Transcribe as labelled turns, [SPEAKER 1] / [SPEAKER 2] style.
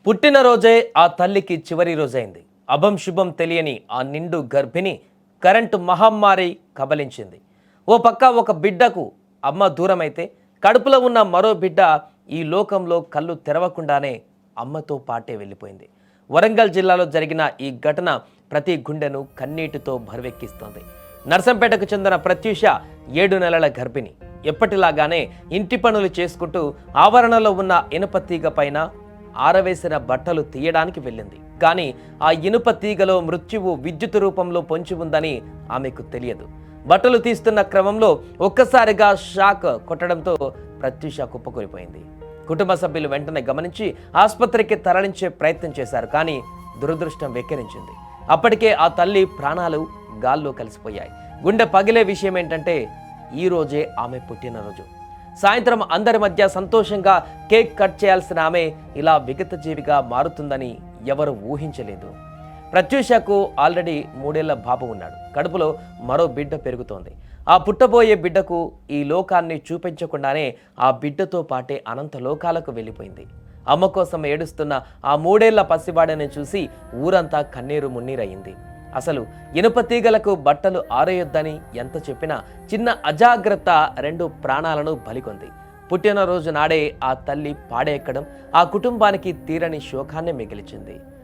[SPEAKER 1] పుట్టినరోజే ఆ తల్లికి చివరి రోజైంది. అభం శుభం తెలియని ఆ నిండు గర్భిణి కరెంటు మహమ్మారి కబలించింది. ఓ పక్క ఒక బిడ్డకు అమ్మ దూరమైతే కడుపులో ఉన్న మరో బిడ్డ ఈ లోకంలో కళ్ళు తెరవకుండానే అమ్మతో పాటే వెళ్ళిపోయింది. వరంగల్ జిల్లాలో జరిగిన ఈ ఘటన ప్రతి గుండెను కన్నీటితో బరువెక్కిస్తోంది. నర్సంపేటకు చెందిన ప్రత్యూష 7 నెలల గర్భిణి. ఎప్పటిలాగానే ఇంటి పనులు చేసుకుంటూ ఆవరణలో ఉన్న ఇనుప తీగ పైన ఆరవేసిన బట్టలు తీయడానికి వెళ్ళింది. కానీ ఆ ఇనుప తీగలో మృత్యువు విద్యుత్ రూపంలో పొంచి ఉందని ఆమెకు తెలియదు. బట్టలు తీస్తున్న క్రమంలో ఒక్కసారిగా షాక్ కొట్టడంతో ప్రత్యూష కుప్పకూలిపోయింది. కుటుంబ సభ్యులు వెంటనే గమనించి ఆసుపత్రికి తరలించే ప్రయత్నం చేశారు. కానీ దురదృష్టం వెక్కిరించింది. అప్పటికే ఆ తల్లి ప్రాణాలు గాల్లో కలిసిపోయాయి. గుండె పగిలే విషయం ఏంటంటే ఈ రోజే ఆమె పుట్టినరోజు. సాయంత్రం అందరి మధ్య సంతోషంగా కేక్ కట్ చేయాల్సిన ఆమె ఇలా విగతజీవిగా మారుతుందని ఎవరు ఊహించలేదు. ప్రత్యూషకు ఆల్రెడీ 3 ఏళ్ల బాబు ఉన్నాడు. కడుపులో మరో బిడ్డ పెరుగుతోంది. ఆ పుట్టబోయే బిడ్డకు ఈ లోకాన్ని చూపించకుండానే ఆ బిడ్డతో పాటే అనంత లోకాలకు వెళ్ళిపోయింది. అమ్మ కోసం ఏడుస్తున్న ఆ 3 ఏళ్ల పసివాడని చూసి ఊరంతా కన్నీరు మున్నీరయింది. అసలు ఇనుప తీగలకు బట్టలు ఆరేయొద్దని ఎంత చెప్పినా చిన్న అజాగ్రత్త 2 ప్రాణాలను బలికొంది. పుట్టినరోజు నాడే ఆ తల్లి పాడెక్కడం ఆ కుటుంబానికి తీరని శోకాన్ని మిగిల్చింది.